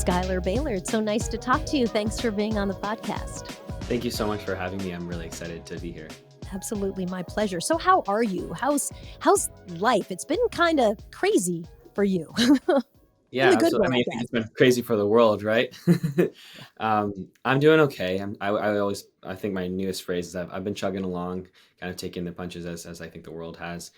Schuyler Bailar. It's so nice to talk to you. Thanks for being on the podcast. Thank you so much for having me. I'm really excited to be here. Absolutely, my pleasure. So how are you? How's life? It's been kind of crazy for you. In Yeah, the good absolutely. way, I I mean, I think guess. it's been crazy for the world, right? I'm doing okay. I think my newest phrase is I've been chugging along, kind of taking the punches as I think the world has.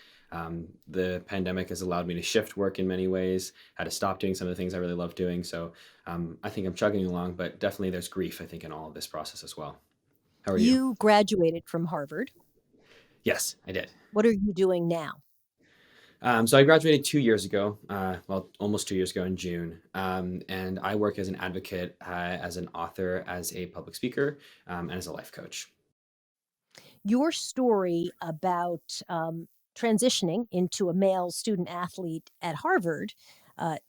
The pandemic has allowed me to shift work in many ways, had to stop doing some of the things I really love doing. So I think I'm chugging along, but definitely there's grief, I think, in all of this process as well. How are you? You graduated from Harvard. Yes, I did. What are you doing now? So I graduated 2 years ago, well, almost 2 years ago in June, and I work as an advocate, as an author, as a public speaker, and as a life coach. Your story about transitioning into a male student athlete at Harvard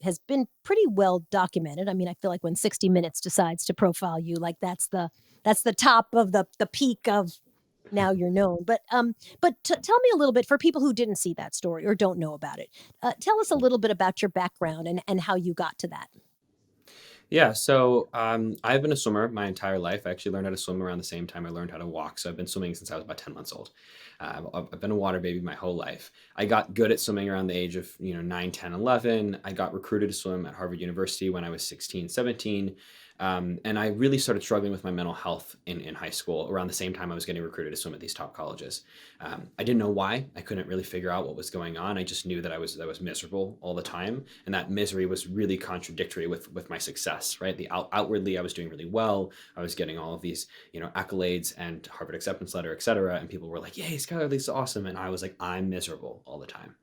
has been pretty well documented. I mean, I feel like when 60 Minutes decides to profile you, like that's the top of the peak of now you're known. But tell me a little bit for people who didn't see that story or don't know about it. Tell us a little bit about your background and how you got to that. Yeah, so I've been a swimmer my entire life. I actually learned how to swim around the same time I learned how to walk. So I've been swimming since I was about 10 months old. I've been a water baby my whole life. I got good at swimming around the age of 9, 10, 11. I got recruited to swim at Harvard University when I was 16, 17. And I really started struggling with my mental health in high school around the same time I was getting recruited to swim at these top colleges. I didn't know why. I couldn't really figure out what was going on. I just knew that I was miserable all the time, and that misery was really contradictory with my success. Right, outwardly I was doing really well. I was getting all of these accolades and Harvard acceptance letter, et cetera, and people were like, "Yay, Skylar, this is awesome," and I was like, "I'm miserable all the time."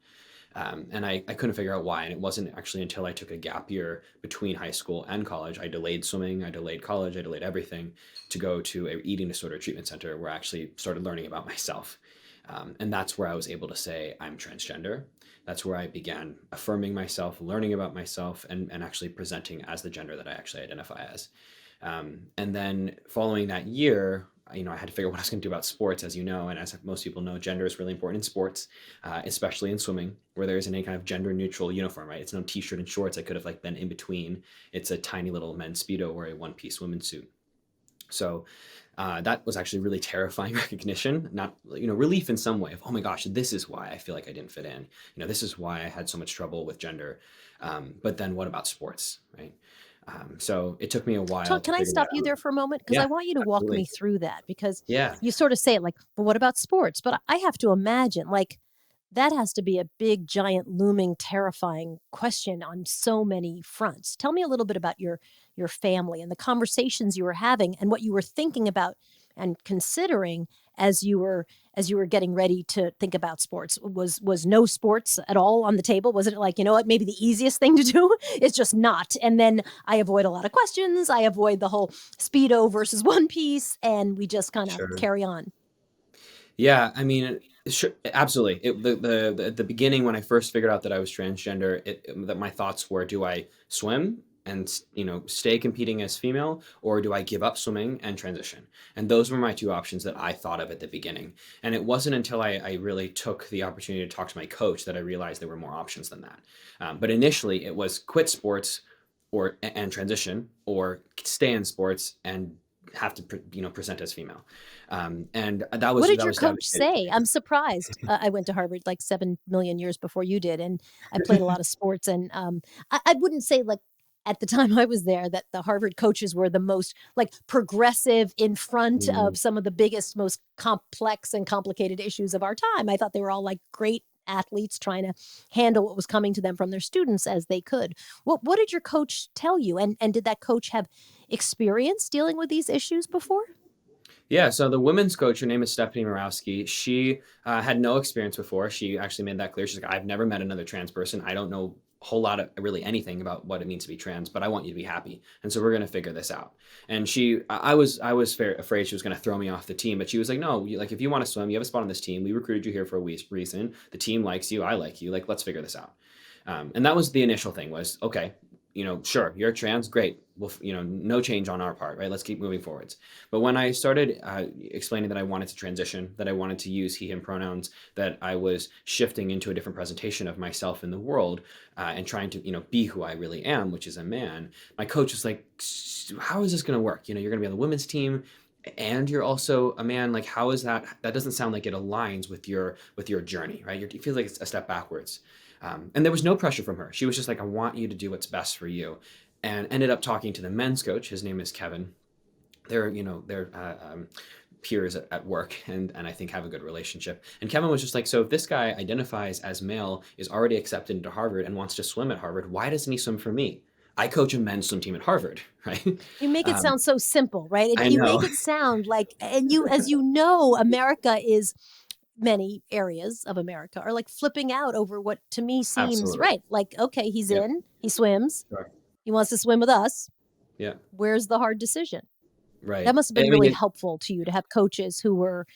And I couldn't figure out why. And it wasn't actually until I took a gap year between high school and college. I delayed swimming, I delayed college, I delayed everything to go to a eating disorder treatment center where I actually started learning about myself. And that's where I was able to say I'm transgender. That's where I began affirming myself, learning about myself, and actually presenting as the gender that I actually identify as. And then following that year, I had to figure out what I was going to do about sports, as you know, and as most people know, gender is really important in sports, especially in swimming, where there isn't any kind of gender neutral uniform, right? It's no t-shirt and shorts. I could have been in between. It's a tiny little men's Speedo or a one-piece women's suit. So that was actually really terrifying recognition, not relief in some way of, oh my gosh, this is why I feel like I didn't fit in. This is why I had so much trouble with gender. But then what about sports, right? So it took me a while to Can I figure that stop you out. there for a moment? Because I Yeah, want you to walk absolutely. me through that because Yeah. you sort of say it like, well, what about sports? But I have to imagine like that has to be a big, giant, looming, terrifying question on so many fronts. Tell me a little bit about your family and the conversations you were having and what you were thinking about and considering as you were getting ready to think about sports. Was no sports at all on the table? Was it like, you know what, maybe the easiest thing to do is just not. And then I avoid a lot of questions. I avoid the whole Speedo versus One Piece, and we just kind of Sure. carry on. Yeah, I mean, sure, absolutely. At the beginning when I first figured out that I was transgender, that my thoughts were, do I swim and stay competing as female, or do I give up swimming and transition? And those were my two options that I thought of at the beginning. And it wasn't until I really took the opportunity to talk to my coach that I realized there were more options than that. But initially, it was quit sports and transition, or stay in sports and have to present as female. And that What was did that your was coach devastating for say? me. I'm surprised. I went to Harvard like 7 million years before you did, and I played a lot of sports. And I wouldn't say like at the time I was there that the Harvard coaches were the most like progressive in front Mm, of some of the biggest, most complex and complicated issues of our time. I thought they were all like great athletes trying to handle what was coming to them from their students as they could. What did your coach tell you? And did that coach have experience dealing with these issues before? yeah, so the women's coach, her name is Stephanie Morawski. She had no experience before. She actually made that clear. She's like, I've never met another trans person. I don't know a whole lot of really anything about what it means to be trans, but I want you to be happy. And so we're going to figure this out. And I was afraid she was going to throw me off the team, but she was like, no, like if you want to swim, you have a spot on this team. We recruited you here for a reason. The team likes you. I like you. Like, let's figure this out. And that was the initial thing was, okay, sure, you're trans, great. Well, no change on our part, right? Let's keep moving forwards. But when I started explaining that I wanted to transition, that I wanted to use he, him pronouns, that I was shifting into a different presentation of myself in the world, and trying to, be who I really am, which is a man, my coach was like, how is this going to work? You're going to be on the women's team and you're also a man. Like, how is that? That doesn't sound like it aligns with your journey, right? It feels like it's a step backwards. And there was no pressure from her. She was just like, I want you to do what's best for you. And ended up talking to the men's coach. His name is Kevin. They're peers at work, and I think have a good relationship. And Kevin was just like, so if this guy identifies as male, is already accepted into Harvard and wants to swim at Harvard, why doesn't he swim for me? I coach a men's swim team at Harvard, right? You make it Um, sound so simple, right? And I you know. make it sound like, and you, as you know, America is, many areas of America are like flipping out over what to me seems Absolutely. right. Like, okay, he's Yep. in, he swims, Sure. he wants to swim with us. Yeah. Where's the hard decision? That Right. must have I been mean, really helpful to you to have coaches who were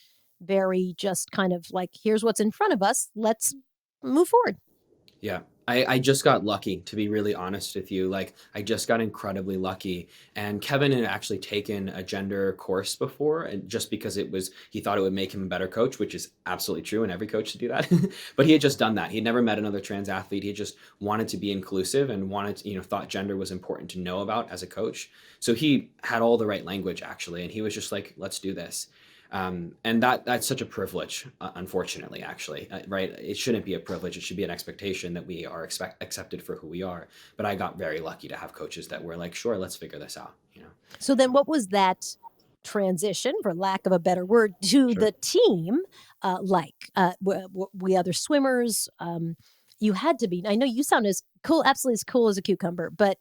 very just kind of like, here's what's in front of us. Let's move forward. yeah. I just got lucky, to be really honest with you. Like, I just got incredibly lucky. And Kevin had actually taken a gender course before, and just because he thought it would make him a better coach, which is absolutely true, and every coach should do that. But he had just done that. He'd never met another trans athlete. He just wanted to be inclusive and thought gender was important to know about as a coach. So he had all the right language, actually. And he was just like, let's do this. And that's such a privilege, unfortunately, actually, right? It shouldn't be a privilege. It should be an expectation that we are accepted for who we are. But I got very lucky to have coaches that were like, sure, let's figure this out. So then what was that transition, for lack of a better word, to Sure. the team like? We other swimmers, you had to be, I know you sound as cool, absolutely as cool as a cucumber, but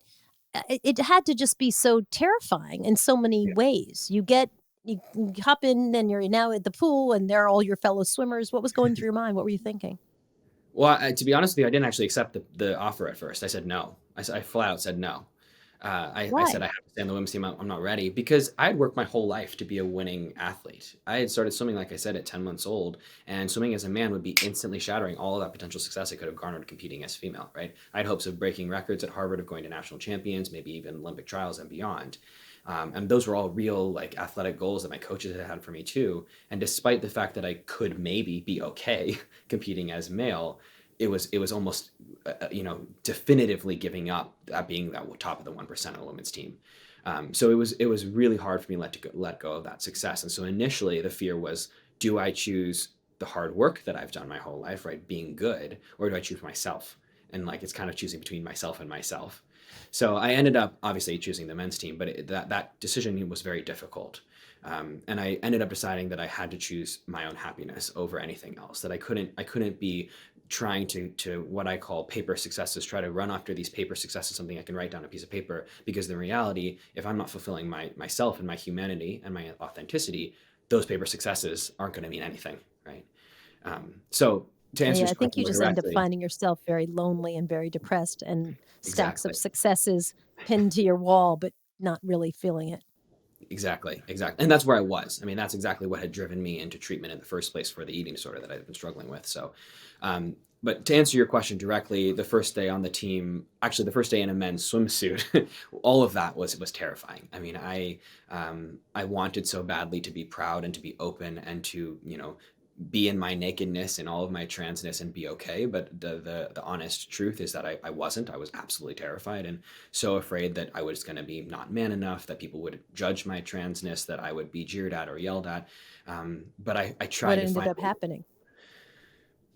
it had to just be so terrifying in so many Yeah. ways. You hop in and you're now at the pool and there are all your fellow swimmers. What was going through your mind? What were you thinking? Well, to be honest with you, I didn't actually accept the offer at first. I said no. I flat out said no. I said I Why? have to stay on the women's team. I'm not ready because I had worked my whole life to be a winning athlete. I had started swimming, like I said, at 10 months old, and swimming as a man would be instantly shattering all of that potential success I could have garnered competing as female, right? I had hopes of breaking records at Harvard, of going to national champions, maybe even Olympic trials and beyond. And those were all real, like, athletic goals that my coaches had for me too. And despite the fact that I could maybe be okay competing as male, it was almost definitively giving up at being that top of the 1% of the women's team. So it was really hard for me to let go of that success. And so initially the fear was, do I choose the hard work that I've done my whole life, right, being good, or do I choose myself? And like, it's kind of choosing between myself and myself. So I ended up obviously choosing the men's team, but that decision was very difficult. And I ended up deciding that I had to choose my own happiness over anything else. That I couldn't be trying to what I call paper successes, try to run after these paper successes, something I can write down on a piece of paper. Because in reality, if I'm not fulfilling myself and my humanity and my authenticity, those paper successes aren't going to mean anything, right? So to answer Yeah, your I think question you more just end up directly, finding yourself very lonely and very depressed and stacks of exactly. successes pinned to your wall, but not really feeling it. Exactly, exactly. And that's where I was. I mean, that's exactly what had driven me into treatment in the first place for the eating disorder that I've been struggling with. So, but to answer your question directly, the first day on the team, actually the first day in a men's swimsuit, all of that was terrifying. I mean, I wanted so badly to be proud and to be open and to, be in my nakedness and all of my transness and be okay. But the honest truth is that I wasn't. I was absolutely terrified and so afraid that I was going to be not man enough, that people would judge my transness, that I would be jeered at or yelled at. But I What tried to ended find. up happening?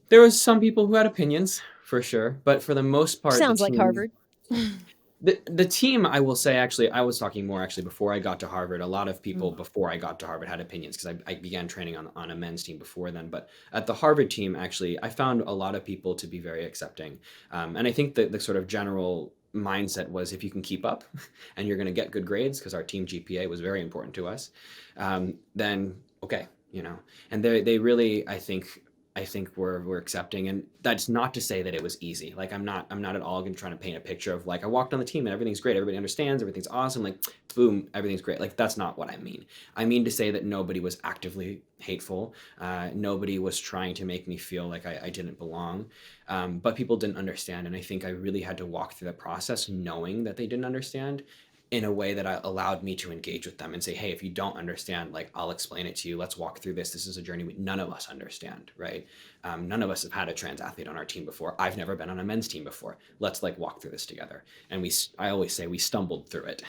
There was some people who had opinions for sure, but for the most part, the Sounds like team. Harvard. The team, I will say, actually, I was talking more actually before I got to Harvard. A lot of people Mm. before I got to Harvard had opinions because I began training on a men's team before then. But at the Harvard team, actually, I found a lot of people to be very accepting. And I think that the sort of general mindset was if you can keep up and you're going to get good grades, because our team GPA was very important to us, then okay. And they really, I think, I think we're accepting, and that's not to say that it was easy. Like I'm not at all gonna try to paint a picture of like I walked on the team and everything's great, everybody understands, everything's awesome, like boom, everything's great. Like that's not what I mean. I mean to say that nobody was actively hateful. Nobody was trying to make me feel like I didn't belong. But people didn't understand, and I think I really had to walk through the process knowing that they didn't understand in a way that allowed me to engage with them and say, hey, if you don't understand, like I'll explain it to you. Let's walk through this. This is a journey none of us understand, right? None of us have had a trans athlete on our team before. I've never been on a men's team before. Let's like walk through this together. And I always say we stumbled through it.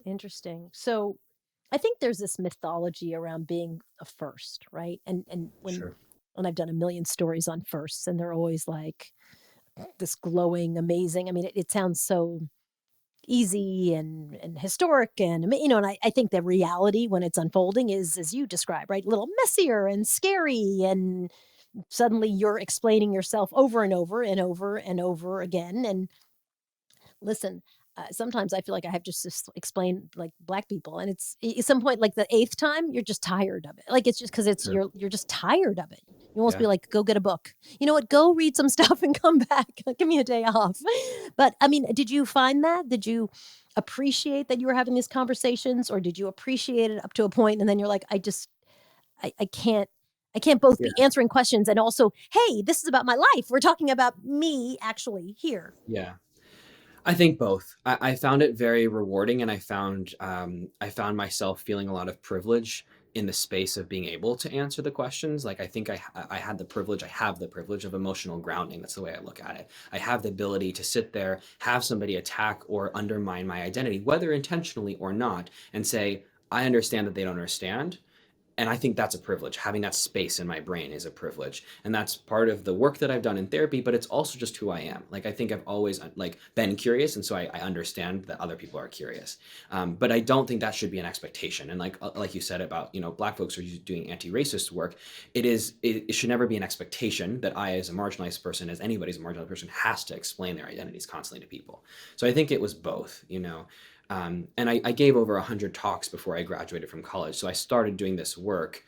Interesting. So I think there's this mythology around being a first, right? And Sure. when I've done a million stories on firsts, and they're always like this glowing, amazing. I mean, it sounds so easy and historic and I think the reality when it's unfolding is as you describe, right? A little messier and scary, and suddenly you're explaining yourself over and over and over and over again. And listen, sometimes I feel like I have just to explain like black people, and at some point, like the eighth time, you're just tired of it. Like it's just because it's Sure. you're just tired of it. You almost Yeah. be like, go get a book. You know what? Go read some stuff and come back. Give me a day off. But I mean, did you find that? Did you appreciate that you were having these conversations, or did you appreciate it up to a point, and then you're like, I can't. I can't both Yeah. be answering questions and also, hey, this is about my life. We're talking about me actually here. Yeah. I think both. I found it very rewarding, and I found myself feeling a lot of privilege in the space of being able to answer the questions. Like I think I had the privilege. I have the privilege of emotional grounding. That's the way I look at it. I have the ability to sit there, have somebody attack or undermine my identity, whether intentionally or not, and say, I understand that they don't understand, and I think that's a privilege. Having that space in my brain is a privilege, and that's part of the work that I've done in therapy. But it's also just who I am. Like I think I've always like been curious, and so I understand that other people are curious. But I don't think that should be an expectation. And like you said about black folks who are doing anti-racist work, it should never be an expectation that I, as a marginalized person, as anybody's a marginalized person, has to explain their identities constantly to people. So I think it was both. And I gave over 100 talks before I graduated from college. So I started doing this work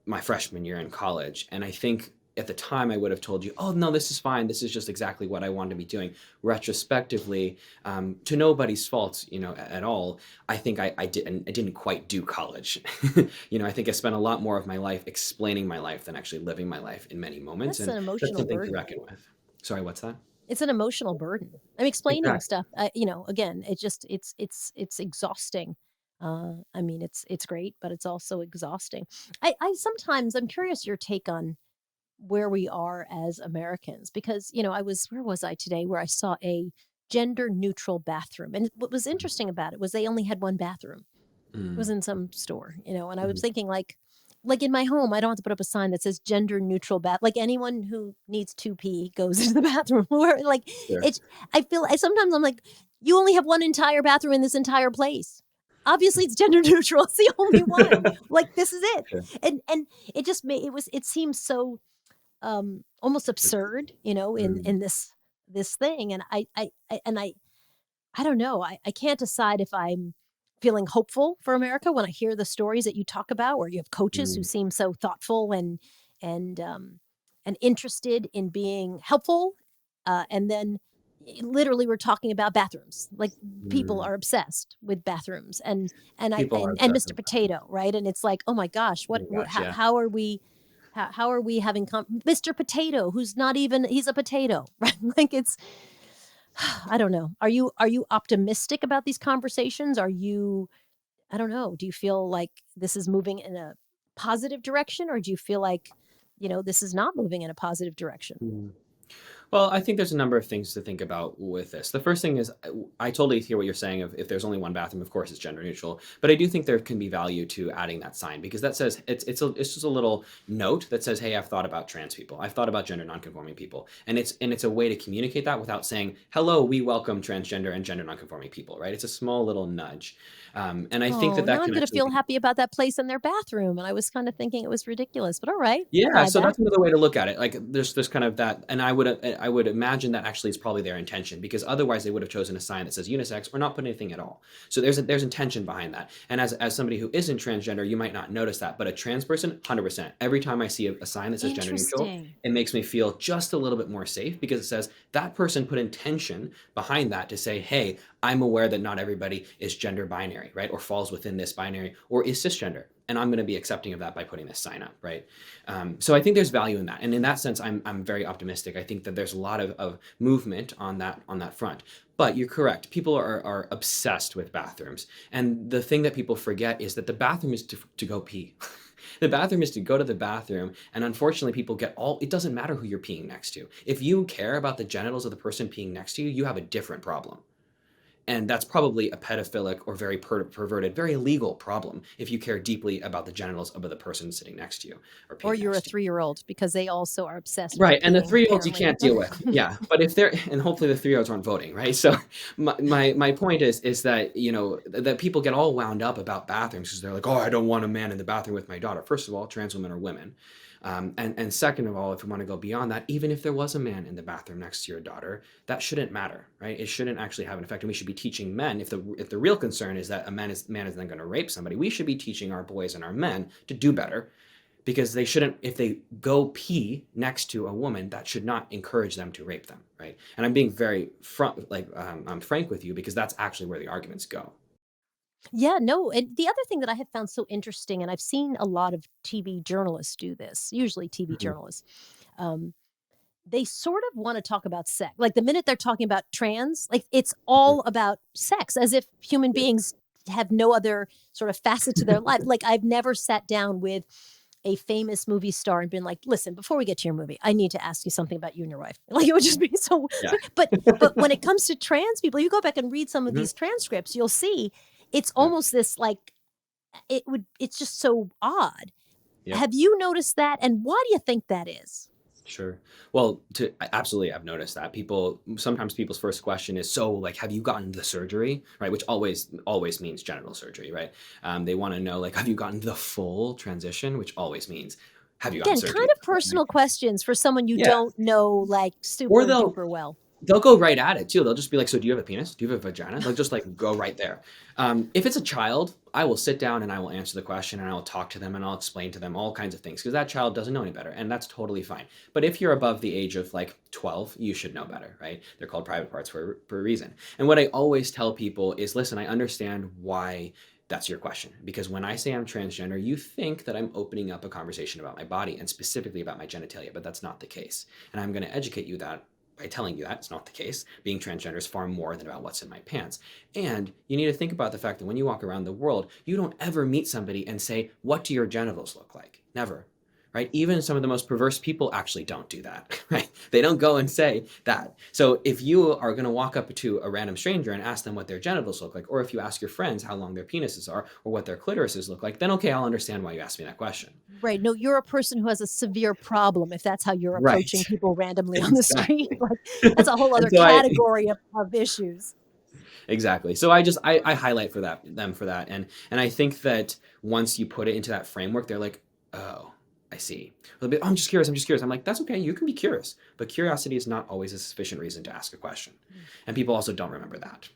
my freshman year in college. And I think at the time I would have told you, oh, no, this is fine. This is just exactly what I wanted to be doing. Retrospectively, to nobody's fault, at all, I think I didn't quite do college. I think I spent a lot more of my life explaining my life than actually living my life in many moments. That's And an that's emotional something to burden. reckon with. Sorry, what's that? It's an emotional burden. I'm explaining Exactly. stuff, again, it's exhausting. I mean, it's great, but it's also exhausting. I sometimes I'm curious your take on where we are as Americans because, where was I today where I saw a gender neutral bathroom. And what was interesting about it was they only had one bathroom. It was Mm, in some store, and I was mhm. thinking like in my home, I don't have to put up a sign that says gender neutral bath. Like anyone who needs to pee goes into the bathroom. Where like Sure. it's I sometimes I'm like, you only have one entire bathroom in this entire place. Obviously it's gender neutral. It's the only one. Like this is it. Sure. And it just made it seems so almost absurd, Mm, in this thing. And I don't know. I can't decide if I'm feeling hopeful for America when I hear the stories that you talk about, where you have coaches who mm, seem so thoughtful and and interested in being helpful, and then literally we're talking about bathrooms. Like people mm. are obsessed with bathrooms, and I People are and obsessed Mr. with that. Potato, right? And it's like, oh my gosh, Oh my gosh, yeah. how are we? How are we having Mr. Potato, who's not even he's a potato, right? Like it's I don't know. Are you optimistic about these conversations? Are you I don't know. Do you feel like this is moving in a positive direction, or do you feel like, this is not moving in a positive direction? Mm. Well, I think there's a number of things to think about with this. The first thing is, I totally hear what you're saying of if there's only one bathroom, of course it's gender neutral. But I do think there can be value to adding that sign because that says it's just a little note that says, hey, I've thought about trans people, I've thought about gender nonconforming people, and it's a way to communicate that without saying, hello, we welcome transgender and gender nonconforming people, right? It's a small little nudge, and I think Oh, that that now I'm can gonna actually feel be. happy about that place and their bathroom, and I was kinda thinking it was ridiculous, but all right, I'll Yeah, buy so that. that's another way to look at it. Like there's kind of that, and I would imagine that actually is probably their intention, because otherwise they would have chosen a sign that says unisex or not put anything at all. So there's intention behind that. And as somebody who isn't transgender, you might not notice that, but a trans person, 100%. Every time I see a sign that says gender neutral, Interesting. it makes me feel just a little bit more safe, because it says that person put intention behind that to say, hey, I'm aware that not everybody is gender binary, right? Or falls within this binary or is cisgender. And I'm going to be accepting of that by putting this sign up, right? So I think there's value in that. And in that sense, I'm very optimistic. I think that there's a lot of movement on that front. But you're correct. People are obsessed with bathrooms. And the thing that people forget is that the bathroom is to go pee. The bathroom is to go to the bathroom. And unfortunately, people get it doesn't matter who you're peeing next to. If you care about the genitals of the person peeing next to you, you have a different problem. And that's probably a pedophilic or very perverted, very illegal problem if you care deeply about the genitals of the person sitting next to you or Or peeing you're a next to you. 3-year-old because they also are obsessed with Right, and the peeing, 3-year-olds you apparently. can't deal with. Yeah, but if they're and hopefully the 3-year-olds aren't voting, right? So my point is that, that people get all wound up about bathrooms because they're like, "Oh, I don't want a man in the bathroom with my daughter." First of all, trans women are women. And second of all, if we want to go beyond that, even if there was a man in the bathroom next to your daughter, that shouldn't matter, right? It shouldn't actually have an effect. And we should be teaching men, if the real concern is that a man is then going to rape somebody, we should be teaching our boys and our men to do better, because they shouldn't, if they go pee next to a woman, that should not encourage them to rape them, right? And I'm being very I'm frank with you, because that's actually where the arguments go. Yeah, no, and the other thing that I have found so interesting, and I've seen a lot of TV journalists do this, usually TV Mhm. journalists, um, they sort of wanna talk about sex. Like, the minute they're talking about trans, like, it's Mhm. all about sex, as if human Yep. beings have no other sort of facet to their life. Like, I've never sat down with a famous movie star and been like, "Listen, before we get to your movie, I need to ask you something about you and your wife." Like, it would just be so Yeah. but when it comes to trans people, you go back and read some of Mhm. these transcripts, you'll see it's Yeah. almost this, like, it's just so odd. Yep. Have you noticed that, and why do you think that is? Sure. Well, absolutely, I've noticed that sometimes people's first question is, so, like, have you gotten the surgery, right? Which always means genital surgery, right? They want to know, like, have you gotten the full transition, which always means, have you gotten Again, kind surgery? of personal questions for someone you Yeah. don't know, like, Or super they'll duper well. They'll go right at it too. They'll just be like, "So do you have a penis? Do you have a vagina?" Like, just, like, go right there. If it's a child, I will sit down and I will answer the question, and I will talk to them, and I'll explain to them all kinds of things, because that child doesn't know any better, and that's totally fine. But if you're above the age of, like, 12, you should know better, right? They're called private parts for a reason. And what I always tell people is, "Listen, I understand why that's your question, because when I say I'm transgender, you think that I'm opening up a conversation about my body and specifically about my genitalia, but that's not the case. And I'm gonna educate you that by telling you that it's not the case. Being transgender is far more than about what's in my pants. And you need to think about the fact that when you walk around the world, you don't ever meet somebody and say, what do your genitals look like? Never. Right? Even some of the most perverse people actually don't do that, right? They don't go and say that. So if you are going to walk up to a random stranger and ask them what their genitals look like, or if you ask your friends how long their penises are or what their clitorises look like, then okay, I'll understand why you asked me that question. Right, no, you're a person who has a severe problem if that's how you're Right. approaching people randomly on the street, Exactly. like, that's a whole And other so I category of issues. Exactly. So I highlight for them for that, and I think that once you put it into that framework, they're like, "Oh, I see." They'll be, "Oh, I'm just curious. I'm just curious." I'm like, "That's okay. You can be curious, but curiosity is not always a sufficient reason to ask a question." Mm. And people also don't remember that.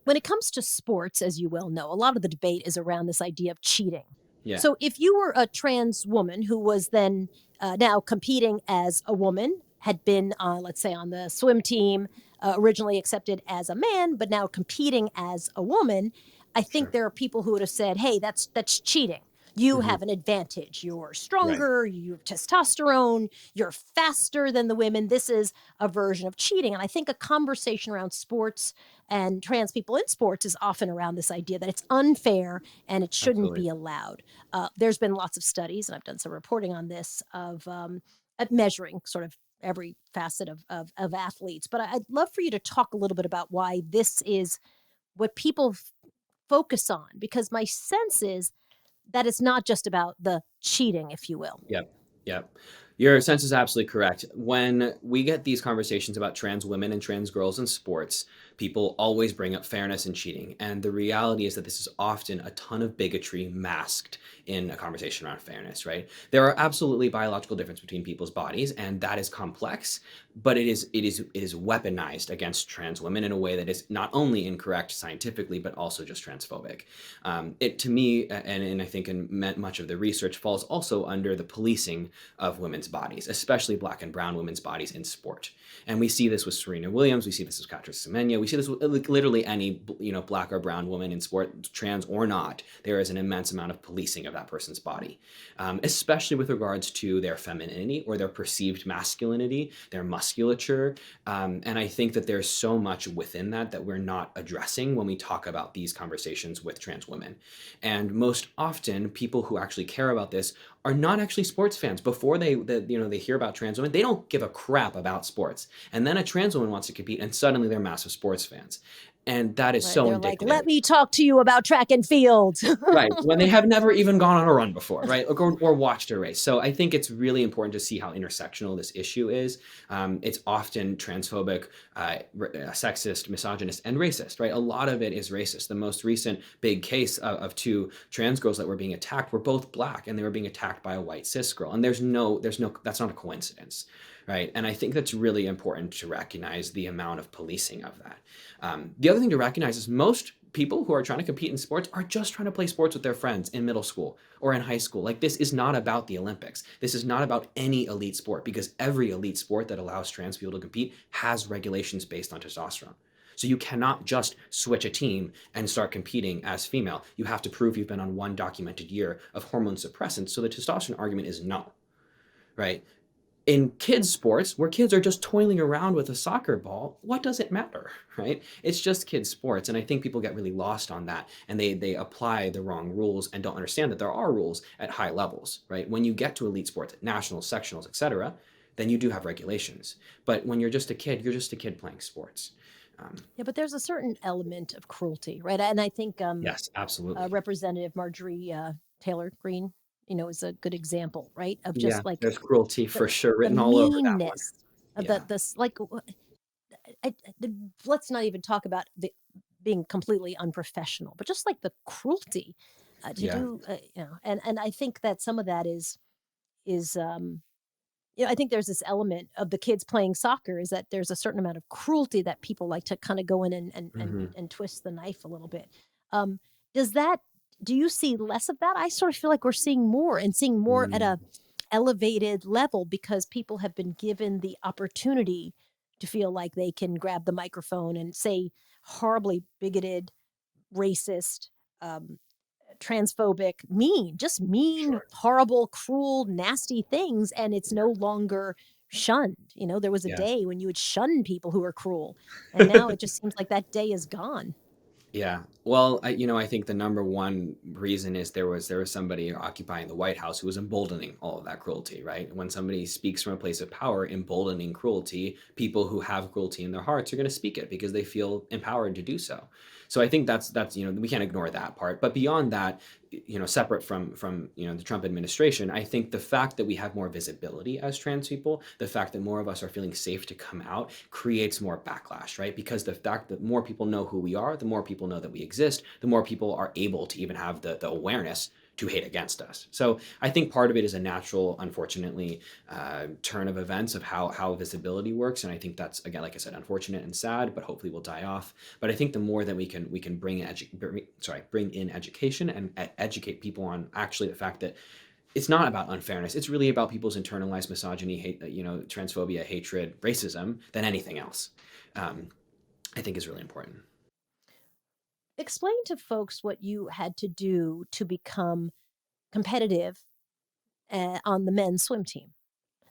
When it comes to sports, as you well know, a lot of the debate is around this idea of cheating. Yeah, So if you were a trans woman who was then now competing as a woman, had been, let's say, on the swim team, originally accepted as a man, but now competing as a woman, I think sure. there are people who would have said, "Hey, that's cheating. You Hmm. have an advantage. You're Right. stronger. You have testosterone. You're faster than the women. This is a version of cheating." And I think a conversation around sports and trans people in sports is often around this idea that it's unfair and it shouldn't Absolutely. be allowed. There's been lots of studies, and I've done some reporting on this, of at measuring sort of every facet of athletes. But I'd love for you to talk a little bit about why this is what people focus on, because my sense is that it's not just about the cheating, if you will. Yep. Yep. Your sense is absolutely correct. When we get these conversations about trans women and trans girls in sports, people always bring up fairness and cheating. And the reality is that this is often a ton of bigotry masked in a conversation around fairness, right? There are absolutely biological differences between people's bodies, and that is complex, but it is weaponized against trans women in a way that is not only incorrect scientifically, but also just transphobic. It to me, and I think in much of the research falls also under the policing of women's bodies, especially Black and Brown women's bodies in sport. And we see this with Serena Williams, we see this with Caster Semenya, we see this with like, literally any Black or brown woman in sport, trans or not. There is an immense amount of policing of that person's body, especially with regards to their femininity or their perceived masculinity, their musculature. And I think that there's so much within that we're not addressing when we talk about these conversations with trans women. And most often, people who actually care about this are not actually sports fans. Before they hear about trans women, they don't give a crap about sports. And then a trans woman wants to compete, and suddenly they're massive sports fans. And that is Right. so They're like, indicative. let me talk to you about track and field. Right, when they have never even gone on a run before, right? Or watched a race. So I think it's really important to see how intersectional this issue is. It's often transphobic, sexist, misogynist, and racist, right? A lot of it is racist. The most recent big case of two trans girls that were being attacked were both Black, and they were being attacked by a white cis girl. And that's not a coincidence, right? And I think that's really important to recognize the amount of policing of that. The other thing to recognize is most people who are trying to compete in sports are just trying to play sports with their friends in middle school or in high school. Like, this is not about the Olympics. This is not about any elite sport, because every elite sport that allows trans people to compete has regulations based on testosterone. So you cannot just switch a team and start competing as female. You have to prove you've been on one documented year of hormone suppressants. So the testosterone argument is no, right? In kids' sports, where kids are just toiling around with a soccer ball, what does it matter, right? It's just kids' sports. And I think people get really lost on that, and they apply the wrong rules and don't understand that there are rules at high levels, right? When you get to elite sports, nationals, sectionals, etc., then you do have regulations. But when you're just a kid, you're just a kid playing sports. Um, Yeah, but there's a certain element of cruelty, right? And I think yes, absolutely. Representative Marjorie Taylor Greene, is a good example, right? Of Yeah, just like there's cruelty the for sure the written all over that one. meanness of Yeah, this. Like, let's not even talk about the being completely unprofessional, but just like the cruelty to yeah, do, and I think that some of that is I think there's this element of the kids playing soccer, is that there's a certain amount of cruelty that people like to kind of go in hmm, and twist the knife a little bit. Um, does that do you see less of that? I sort of feel like we're seeing more, and seeing more at mm, a elevated level, because people have been given the opportunity to feel like they can grab the microphone and say horribly bigoted, racist, um, transphobic, just mean, sure. horrible, cruel, nasty things, and it's no longer shunned. There was a Yeah. day when you would shun people who were cruel, and now it just seems like that day is gone. Yeah. Well, I think the number one reason is there was somebody occupying the White House who was emboldening all of that cruelty, right? When somebody speaks from a place of power, emboldening cruelty, people who have cruelty in their hearts are going to speak it because they feel empowered to do so. So I think that's we can't ignore that part. But beyond that, separate from the Trump administration, I think the fact that we have more visibility as trans people, the fact that more of us are feeling safe to come out, creates more backlash, right? Because the fact that more people know who we are, the more people know that we exist, the more people are able to even have the awareness to hate against us. So I think part of it is a natural, unfortunately, turn of events of how visibility works, and I think that's, again, like I said, unfortunate and sad, but hopefully will die off. But I think the more that we can bring in education and educate people on actually the fact that it's not about unfairness. It's really about people's internalized misogyny, hate, transphobia, hatred, racism, than anything else. Um, I think is really important. Explain to folks what you had to do to become competitive on the men's swim team,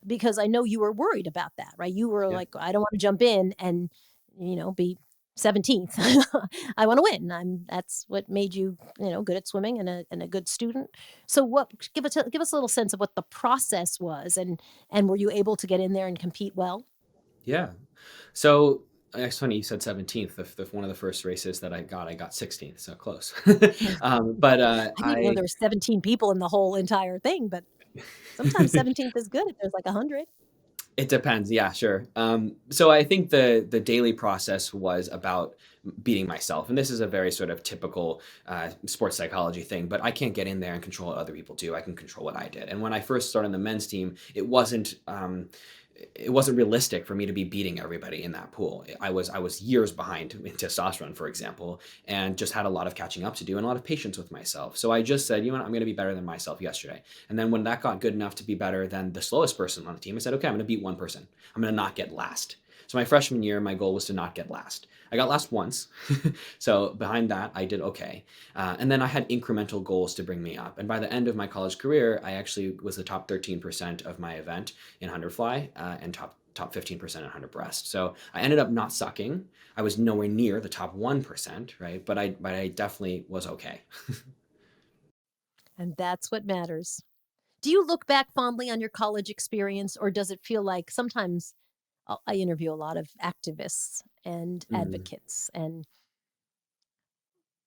because I know you were worried about that, right? You were Yeah. like, I don't want to jump in and, be 17th. I want to win. That's what made you, good at swimming and a good student. So give us a little sense of what the process was, and were you able to get in there and compete well? Yeah. So it's funny you said 17th. One of the first races that I got 16th, so close. But I didn't even know there were 17 people in the whole entire thing, but sometimes 17th is good if there's like 100. It depends. Yeah, sure. So I think the daily process was about beating myself, and this is a very sort of typical sports psychology thing. But I can't get in there and control what other people do. I can control what I did. And when I first started on the men's team, it wasn't realistic for me to be beating everybody in that pool. I was years behind in testosterone, for example, and just had a lot of catching up to do and a lot of patience with myself. So I just said, you know what, I'm going to be better than myself yesterday. And then when that got good enough to be better than the slowest person on the team, I said, okay, I'm going to beat one person. I'm going to not get last. So my freshman year, my goal was to not get last. I got last once. So behind that, I did okay. And then I had incremental goals to bring me up. And by the end of my college career, I actually was the top 13% of my event in 100 fly and top 15% in 100 breast. So I ended up not sucking. I was nowhere near the top 1%, right? But I definitely was okay. And that's what matters. Do you look back fondly on your college experience, or does it feel like sometimes I interview a lot of activists and Mm, advocates, and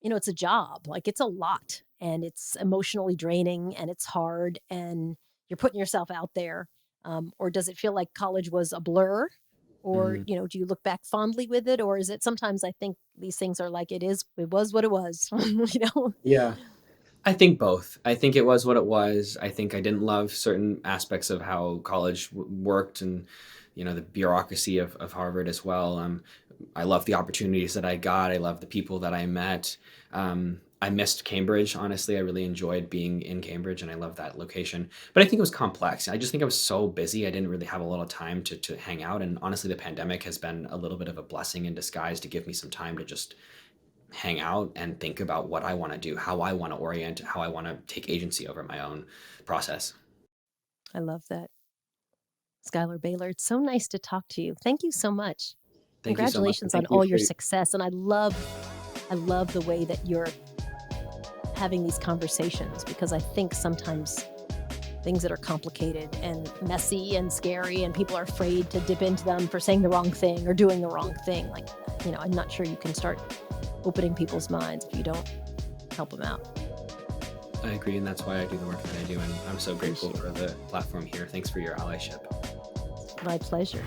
it's a job. Like it's a lot, and it's emotionally draining, and it's hard, and you're putting yourself out there. Or does it feel like college was a blur? Or, mm. do you look back fondly with it? Or is it sometimes I think these things are like it was what it was, you know? Yeah. I think both. I think it was what it was. I think I didn't love certain aspects of how college worked and, the bureaucracy of Harvard as well. I love the opportunities that I got. I love the people that I met. I missed Cambridge, honestly. I really enjoyed being in Cambridge and I love that location. But I think it was complex. I just think I was so busy. I didn't really have a lot of time to hang out. And honestly, the pandemic has been a little bit of a blessing in disguise to give me some time to just hang out and think about what I want to do, how I want to orient, how I want to take agency over my own process. I love that. Schuyler Bailar, it's so nice to talk to you. Thank you so much. Thank you so much. And Congratulations on thank you all your for, success. And I love the way that you're having these conversations, because I think sometimes things that are complicated and messy and scary and people are afraid to dip into them for saying the wrong thing or doing the wrong thing. Like, I'm not sure you can start opening people's minds if you don't help them out. I agree. And that's why I do the work that I do. And I'm so grateful Appreciate for it. the platform here. Thanks for your allyship. My pleasure.